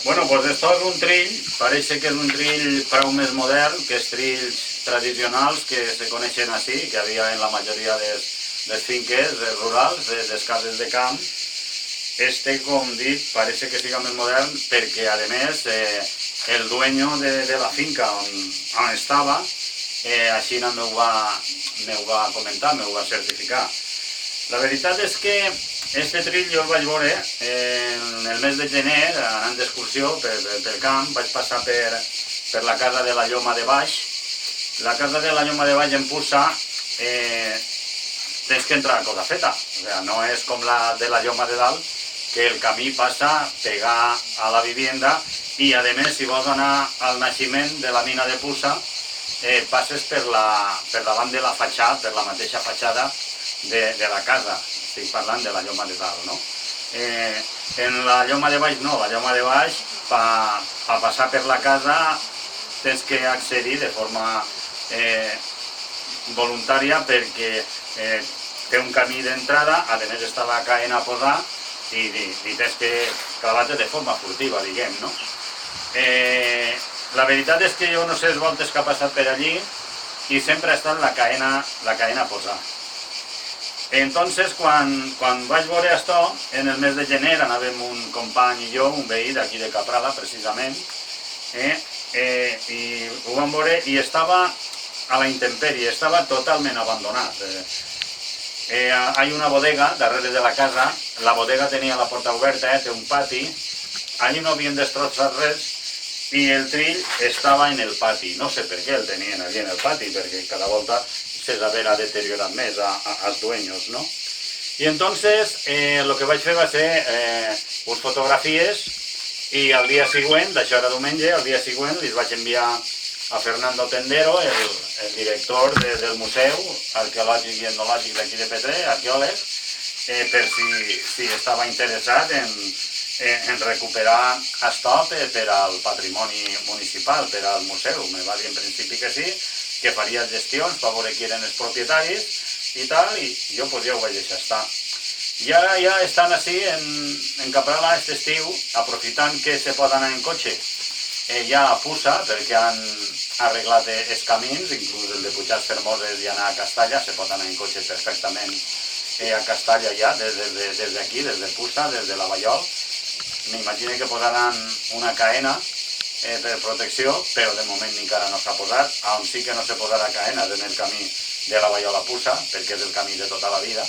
Bueno, pues esto és un trill, parece que és un trill prou més modern que els trills tradicionals que se coneixen així, que hi havia en la majoria de les finques rurals, de les cases de camp. Este, com dic, parece que siga més modern perquè, a més, el dueño de la finca on estava, així m'ho va comentar, m'ho va certificar. La veritat és que este trill jo el vaig veure en el mes de gener, anant d'excursió pel camp, vaig passar per la casa de la Lloma de Baix. La casa de la Lloma de Baix en Puça tens que entrar a cosa feta, o sea, no és com la de la Lloma de Dalt, que el camí passa pegar a la vivienda i, a més, si vols anar al naixement de la mina de Puça, passes per davant de la fatxada, per la mateixa fatxada de la casa. Estic parlant de la Lloma de Dalt, no? En la Lloma de Baix no, la Lloma de Baix, per passar per la casa, tens que accedir de forma voluntària perquè té un camí d'entrada, a més està la caena a posar i tens que clavar-te de forma furtiva, diguem, no? La veritat és que jo no sé les voltes que ha passat per allí i sempre ha estat la caena a posar. Entonces, quan vaig veure això, en el mes de gener anàvem un company i jo, un veí d'aquí de Caprala, precisament, i ho vam veure i estava a la intempèrie, estava totalment abandonat. Hi ha una bodega darrere de la casa, la bodega tenia la porta oberta, té un pati, allí no havien destrossat res i el trill estava en el pati. No sé per què el tenien allí en el pati, perquè cada volta se l'haverà deteriorat més als dueños, ¿no? I entonces el que vaig fer va ser unes fotografies i al dia següent, això era diumenge, al dia següent li vaig enviar a Fernando Tendero, el director del Museu Arqueològic i Etnològic d'aquí de Petrer, arqueòleg, per si estava interessat en recuperar això per al patrimoni municipal, per al museu. Me va dir en principi que sí, que faria gestions per veure qui eren els propietaris i tal, i jo pues ja ho vaig deixar estar. I ara ja estan així en Caprala aquest estiu, aprofitant que se pot anar en cotxe ja a Puça, perquè han arreglat els camins, inclús el de Puigats Fermoses i anar a Castalla, se pot anar en cotxe perfectament a Castalla ja, des d'aquí, des de Puça, des de la Vallol. M'imagino que posaran una caena per protecció, però de moment encara no s'ha posat, on sí que no se posarà caena és en el camí de la Vallol a Puça, perquè és el camí de tota la vida,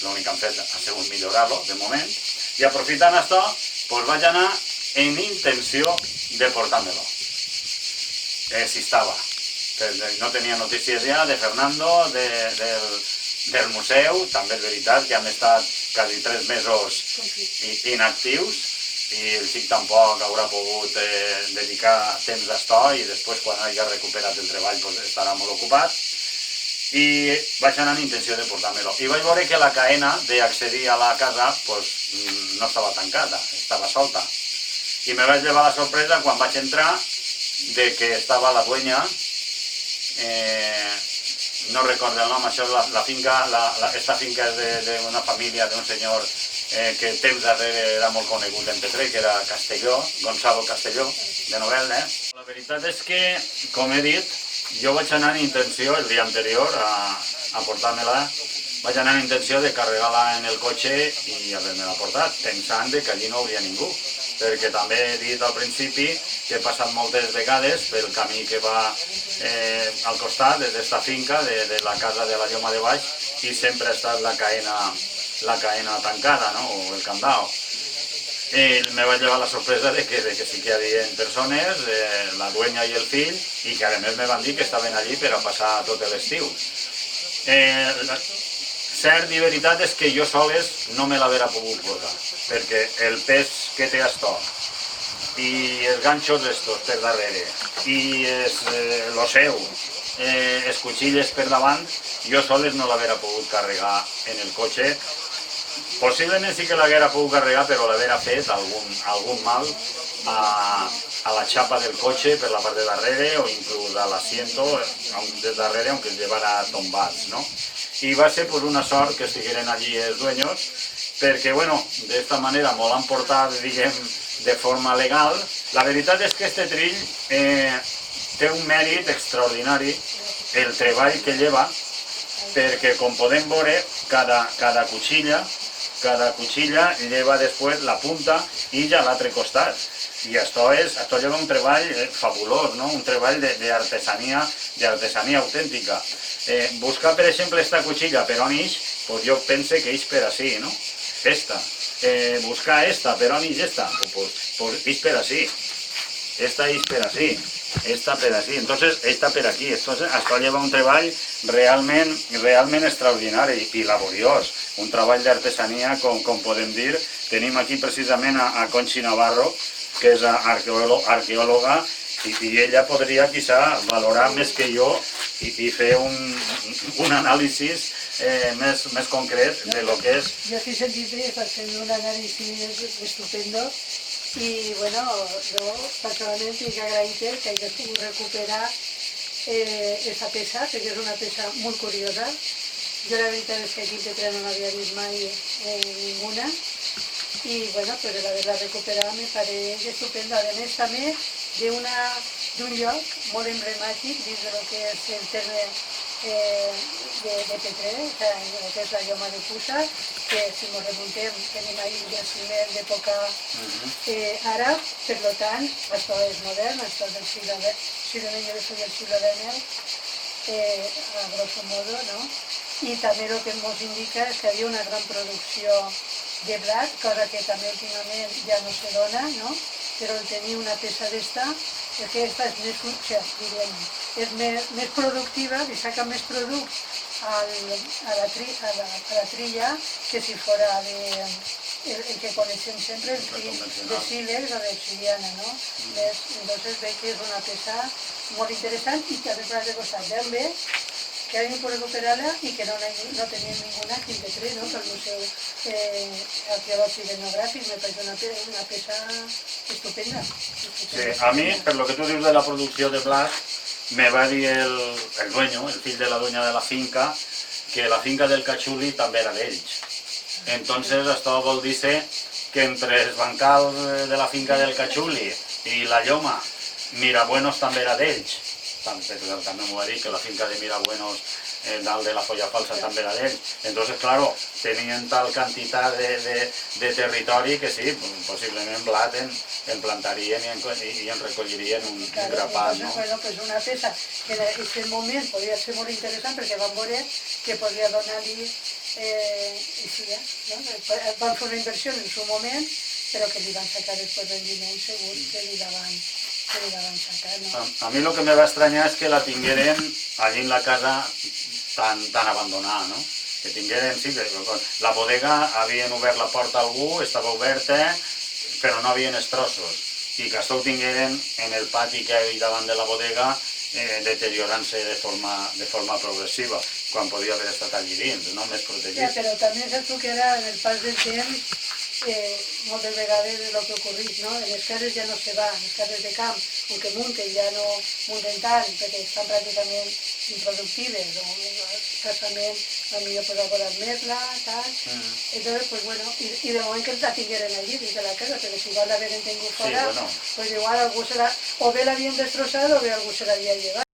l'únic que han fet ha sigut millorar-lo, de moment, i aprofitant això, vaig anar en intenció de portar-me-lo, si estava. No tenia notícies ja de Fernando, del museu, també és veritat que han estat quasi 3 mesos inactius, i el xic tampoc haurà pogut dedicar temps a això i després quan hagi recuperat el treball estarà molt ocupat i vaig anar amb intenció de portar-me-lo i vaig veure que la caena d'accedir a la casa no estava tancada, estava solta i me vaig llevar la sorpresa quan vaig entrar de que estava la dueña, no recordo el nom, això és la finca, esta finca és d'una família, d'un senyor que temps darrere era molt conegut en Petrer, que era Castelló, Gonzalo Castelló, de Novelda. La veritat és que, com he dit, jo vaig anar en intenció, el dia anterior, a portar-me-la, vaig anar en intenció de carregar-la en el cotxe i haver-me-la portat, pensant que allí no hi hauria ningú. Perquè també he dit al principi que he passat moltes vegades pel camí que va al costat, des d'esta finca, de la casa de la Lloma de Baix, i sempre ha estat la caena tancada, o el candao. Me vaig llevar la sorpresa de que sí que hi havia persones, la dueña i el fill, i que a més me van dir que estaven allí per a passar tot l'estiu. Cert i veritat és que jo soles no me l'haurà pogut portar, perquè el pes que té això, i els ganxos estos per darrere, i l'oseu, les cuchilles per davant, jo soles no l'haurà pogut carregar en el cotxe. Possiblement sí que l'haguera pogut carregar, però l'haguera fet algun mal a la xapa del cotxe per la part de darrere o inclús a l'asiento de darrere, aunque es llevara tombats, no? I va ser una sort que estigueren allí els dueños perquè, bueno, d'esta manera m'ho l'han portat, diguem, de forma legal. La veritat és que este trill té un mèrit extraordinari, el treball que lleva, perquè, com podem veure, cada cuchilla lleva després la punta i ja l'altre costat. I esto lleva un treball fabulós, ¿no? Un treball d'artesania autèntica. Buscar, per exemple, esta cuchilla per on ix, pues jo pense que ix per així, ¿no? Esta. Buscar esta, per on ix esta, pues ix per així. Esta ix per així. Esta per així. Entonces, esta per aquí. Esto lleva un treball realment extraordinari i laboriós. Un treball d'artesania, com podem dir. Tenim aquí precisament a Conchi Navarro, que és arqueòloga, i ella podria, quizá, valorar més que jo i fer un anàlisi més concret de lo que és. Jo sí sentit que estàs fent un anàlisi estupendo i, bueno, jo personalment tinc que agrair-te que hagis pogut recuperar aquesta peça, perquè és una peça molt curiosa. Jo la veritat és que aquí en Petrer no l'havia vist mai ninguna y bueno, pues la verdad recuperada me parece estupenda. Además també d'un lloc molt emblemàtic dins de lo que és el terme de Petrer, lo que és la Lloma de Pusa, que si ens remuntem tenim ahí un jaciment d'època àrab, per tant, això és modern, això és del siglo XIX, a grosso modo, ¿no? I també el que ens indica és que hi havia una gran producció de blat, cosa que també últimament ja no se dona, no? Però el tenir una peça d'esta, aquesta és més, és més productiva, li saca més producte a la trilla que si fora el que coneixem sempre, el trill de sílex o d'obsidiana, no? Entonces veig que és una peça molt interessant i també per l'altre costat vam bé que alguien por recuperarla y que no tenían ninguna aquí en Petrer, ¿no? Que el Museu Arqueológico y Etnográfico me parece una peça estupenda. Sí, a mi, per lo que tu dius de la producció de blat, me va dir el dueño, el fill de la dueña de la finca, que la finca del Cachuli també era d'ells. Entonces, esto vol dir que entre els bancals de la finca del Cachuli i la Lloma, Mirabuenos també era d'ells. També m'ho va dir que la finca de Mirabuenos dalt de la Folla Falsa també era d'ells. Entonces, claro, tenien tal quantitat de territori que sí, possiblement blat en plantarien i en recollirien un grapat, no? Bueno, pues una peça que en aquest moment podria ser molt interessant perquè van veure que podria donar-li van fer una inversió en el seu moment, però que li van sacar després rendiment segur que li van sacar, no? A mi el que me va estranyar és que la tingueren allí en la casa tan abandonada, no? Que tingueren, sí, la bodega havien obert la porta a algú, estava oberta, però no havien trossos. I que això ho tingueren en el pati que hi davant de la bodega deteriorant-se de forma progressiva, quan podia haver estat allí dins, no? Més protegit. Ja, però també saps que era en el pas del temps moltes vegades el que ocorrit, no? En les cases ja no se va, en les cases de camp, aunque munten, ja no munten tant, perquè estan pràcticament improductives, o escassament, potser pues algo d'admetre, tal. Entonces, pues bueno, y de moment que la tingueren allí, dins de la casa, perquè si igual l'haveren tingut fora, pues igual algú o bé l'havien destrossat o bé algú se l'havia llevat.